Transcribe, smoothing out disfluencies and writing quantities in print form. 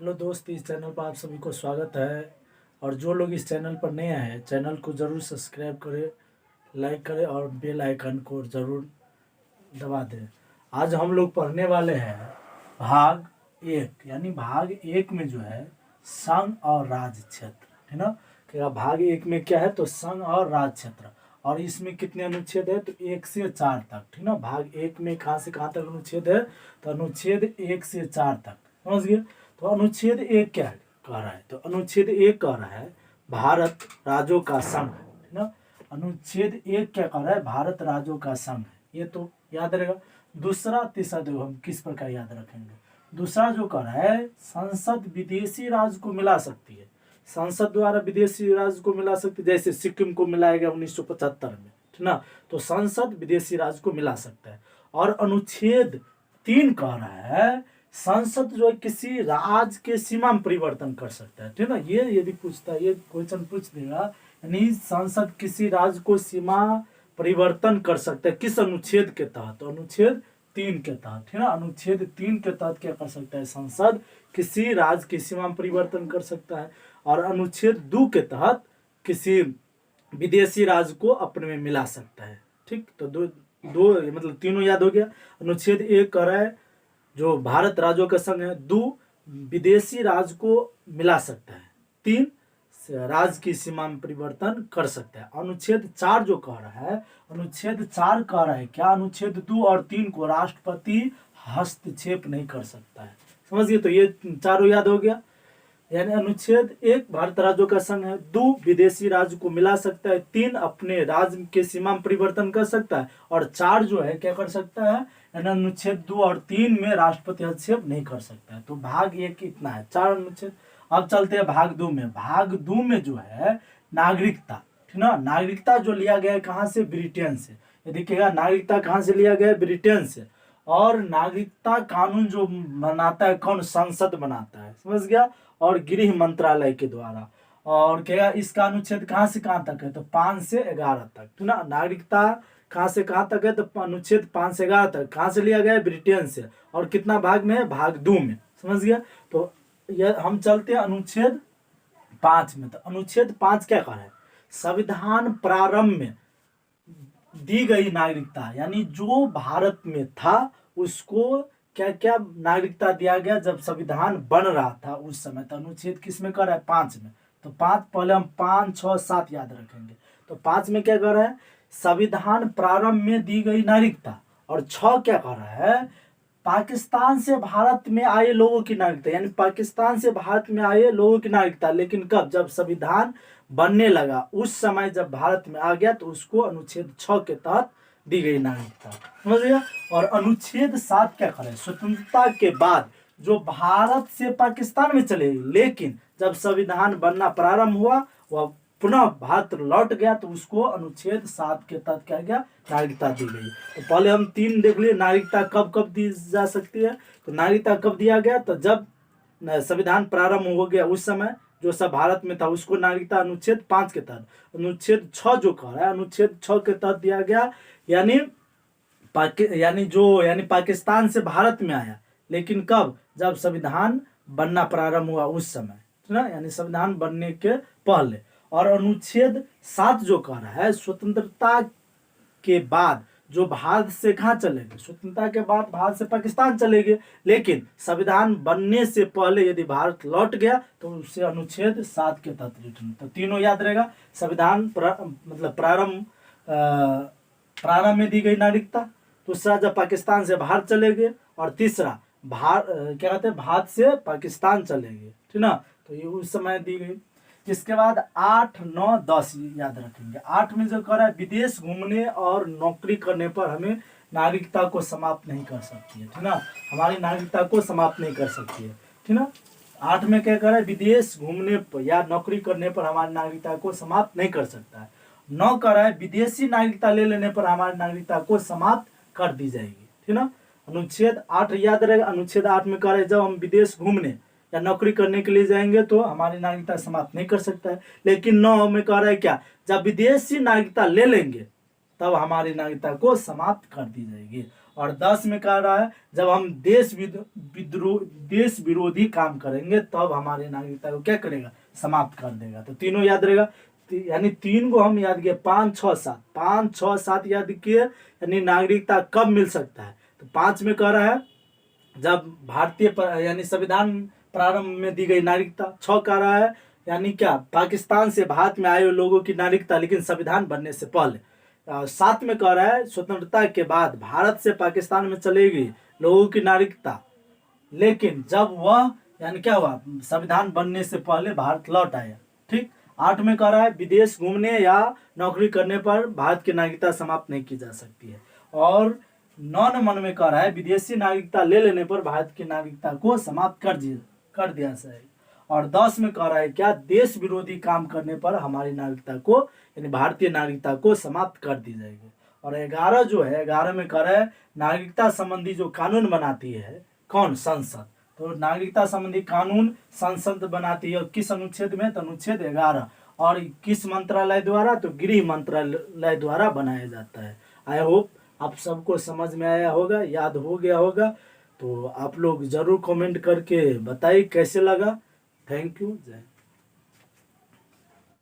Hello दोस्त, इस channel पर आप सभी को स्वागत है। और जो लोग इस चैनल पर नए हैं, चैनल को ज़रूर सब्सक्राइब करें, लाइक करें और बेल आइकन को ज़रूर दबा दें। आज हम लोग पढ़ने वाले हैं भाग एक, यानी भाग एक में जो है संघ और राज्य क्षेत्र, है ना। क्या भाग एक में क्या है, तो संघ और राज्य क्षेत्र। और इसमें कितने अनुच्छेद है, तो 1 से 4 तक, ठीक ना। भाग एक में कहाँ से कहाँ तक अनुच्छेद है, तो अनुच्छेद 1 से 4 तक, समझ गए। तो अनुच्छेद एक क्या कह रहा है, तो अनुच्छेद एक कह रहा है भारत राज्यों का संघ है ना। अनुच्छेद एक क्या कह रहा है, भारत राज्यों का संघ है, ये तो याद रहेगा। दूसरा तीसरा देखो हम किस प्रकार याद रखेंगे। दूसरा जो कह रहा है संसद विदेशी राज्य को मिला सकती है, संसद द्वारा विदेशी राज्य को मिला सकती है, जैसे सिक्किम को मिलाया गया 1975 में, ठीक ना। तो संसद विदेशी राज्य को मिला सकता है। और अनुच्छेद 3 कह रहा है संसद जो है किसी राज्य के सीमा में परिवर्तन कर सकता है, ठीक ना। ये यदि पूछता है, ये क्वेश्चन पूछ देगा, यानी संसद किसी राज्य को सीमा परिवर्तन कर सकता है किस अनुच्छेद के तहत, तो अनुच्छेद 3 के तहत, ठीक ना। अनुच्छेद 3 के तहत क्या कर सकता है, संसद किसी राज्य की सीमा में परिवर्तन कर सकता है। और अनुच्छेद 2 के तहत किसी विदेशी राज्य को अपने में मिला सकता है, ठीक। तो दो दो मतलब तीनों याद हो गया। अनुच्छेद एक कह रहा है जो भारत राज्यों का संघ है, 2 विदेशी राज्य को मिला सकता है, 3 राज्य की सीमा में परिवर्तन कर सकता है। अनुच्छेद 4 जो कह रहा है, अनुच्छेद 4 कह रहा है क्या, अनुच्छेद 2 और 3 को राष्ट्रपति हस्तक्षेप नहीं कर सकता है, समझिए। तो ये चारों याद हो गया। यानी अनुच्छेद 1 भारत राज्यों का संघ है, 2 विदेशी राज्य को मिला सकता है, 3 अपने राज्य के सीमा में परिवर्तन कर सकता है, और 4 जो है क्या कर सकता है, यानी अनुच्छेद 2 और 3 में राष्ट्रपति हस्तक्षेप नहीं कर सकता है। तो भाग 1 इतना है, 4 अनुच्छेद। अब चलते हैं भाग 2 में। भाग 2 में जो है नागरिकता, ठीक ना। नागरिकता जो लिया गया है कहाँ से, ब्रिटेन से। ये देखिएगा नागरिकता कहाँ से लिया गया है, ब्रिटेन से। और नागरिकता कानून जो बनाता है कौन, संसद बनाता है, समझ गया, और गृह मंत्रालय के द्वारा। और क्या इसका अनुच्छेद कहाँ से कहाँ तक है, तो 5 से 11 तक, ठीक ना। नागरिकता कहाँ से कहाँ तक है, तो अनुच्छेद 5 से 11 तक। कहाँ से लिया गया है, ब्रिटेन से। और कितना भाग में है, भाग 2 में, समझ गया। तो यह हम चलते हैं अनुच्छेद 5 में। तो अनुच्छेद 5 क्या कह रहा है, संविधान प्रारंभ में दी गई नागरिकता, यानी जो भारत में था उसको क्या क्या नागरिकता दिया गया जब संविधान बन रहा था उस समय। तो अनुच्छेद किस में कर रहा है, 5 में। तो 5 पहले हम 5, 6, 7 याद रखेंगे। तो 5 में क्या कर रहा है, संविधान प्रारंभ में दी गई नागरिकता। और 6 क्या कर रहा है, पाकिस्तान से भारत में आए लोगों की नागरिकता, यानी पाकिस्तान से भारत में आए लोगों की नागरिकता। लेकिन कब, जब संविधान बनने लगा उस समय जब भारत में आ गया तो उसको अनुच्छेद 6 के तहत दी गई नागरिकता, समझ गया। और अनुच्छेद 7 क्या करे, स्वतंत्रता के बाद जो भारत से पाकिस्तान में चले गए, लेकिन जब संविधान बनना प्रारंभ हुआ वह पुनः भारत लौट गया तो उसको अनुच्छेद 7 के तहत क्या गया, नागरिकता दी गई। तो पहले हम 3 देख लिए, नागरिकता कब कब दी जा सकती है। तो नागरिकता कब दिया गया, तो जब संविधान प्रारंभ हो गया उस समय जो सब भारत में था उसको नागरिकता अनुच्छेद 5 के तहत। अनुच्छेद 6 जो कह रहा है, अनुच्छेद 6 के तहत दिया गया, यानी यानी पाकिस्तान से भारत में आया, लेकिन कब, जब संविधान बनना प्रारंभ हुआ उस समय, ना, यानी संविधान बनने के पहले। और अनुच्छेद 7 जो कह रहा है स्वतंत्रता के बाद जो भारत से कहाँ चले गए, स्वतंत्रता के बाद भारत से पाकिस्तान चले गए, लेकिन संविधान बनने से पहले यदि भारत लौट गया तो उसे अनुच्छेद 7 के तहत रिटर्न। तो तीनों याद रहेगा, संविधान मतलब प्रारंभ में दी गई नागरिकता, दूसरा जब पाकिस्तान से बाहर चले गए, और तीसरा क्या कहते हैं, भारत से पाकिस्तान चले गए, ठीक ना। तो ये उस समय दी गई। इसके बाद 8, 9, 10 याद रखेंगे। 8 में जो कर रहा है विदेश घूमने और नौकरी करने पर हमें नागरिकता को समाप्त नहीं कर सकती है, ठीक ना। हमारी नागरिकता को समाप्त नहीं कर सकती है, ठीक ना। 8 में क्या कर रहा है, विदेश घूमने पर या नौकरी करने पर हमारी नागरिकता को समाप्त नहीं कर सकता है। 9 कर रहा है विदेशी नागरिकता ले लेने पर हमारी नागरिकता को समाप्त कर दी जाएगी, ठीक ना। अनुच्छेद 8 याद रहेगा। अनुच्छेद 8 में कह रहे जब हम विदेश घूमने या नौकरी करने के लिए जाएंगे तो हमारी नागरिकता समाप्त नहीं कर सकता है। लेकिन 9 में कह रहा है क्या, जब विदेशी नागरिकता ले लेंगे तब हमारी नागरिकता को समाप्त कर दी जाएगी। और 10 में कह रहा है जब हम देश विरोधी काम करेंगे तब हमारी नागरिकता को क्या करेगा, समाप्त कर देगा। तो तीनों याद रहेगा, यानी 3 को हम याद किए, 5 6 7, 5 6 7 याद किए, यानी नागरिकता कब मिल सकता है। तो 5 में कह रहा है जब भारतीय यानी संविधान प्रारंभ में दी गई नागरिकता। 6 कह रहा है यानी क्या, पाकिस्तान से भारत में आए हुए लोगों की नागरिकता, लेकिन संविधान बनने से पहले। 7 में कह रहा है स्वतंत्रता के बाद भारत से पाकिस्तान में चले गए लोगों की नागरिकता, लेकिन जब वह यानी क्या हुआ, संविधान बनने से पहले भारत लौट आया। ठीक। 8 में कह रहा है विदेश घूमने या नौकरी करने पर भारत की नागरिकता समाप्त नहीं की जा सकती है। और 9 नंबर में कह रहा है विदेशी नागरिकता ले लेने पर भारत की नागरिकता को समाप्त कर दिया जाएगा। और 10 में कह रहा है क्या, देश विरोधी काम करने पर हमारी नागरिकता को यानी भारतीय नागरिकता को समाप्त कर दी जाएगी। और 11 जो है, 11 में कह रहा है नागरिकता संबंधी जो कानून बनाती है कौन, संसद। तो नागरिकता संबंधी कानून संसद बनाती है, किस अनुच्छेद में, तो अनुच्छेद 11। और किस मंत्रालय द्वारा, तो गृह मंत्रालय द्वारा बनाया जाता है। आई होप आप सबको समझ में आया होगा, याद हो गया होगा। तो आप लोग जरूर कमेंट करके बताइए कैसे लगा। Thank you. जय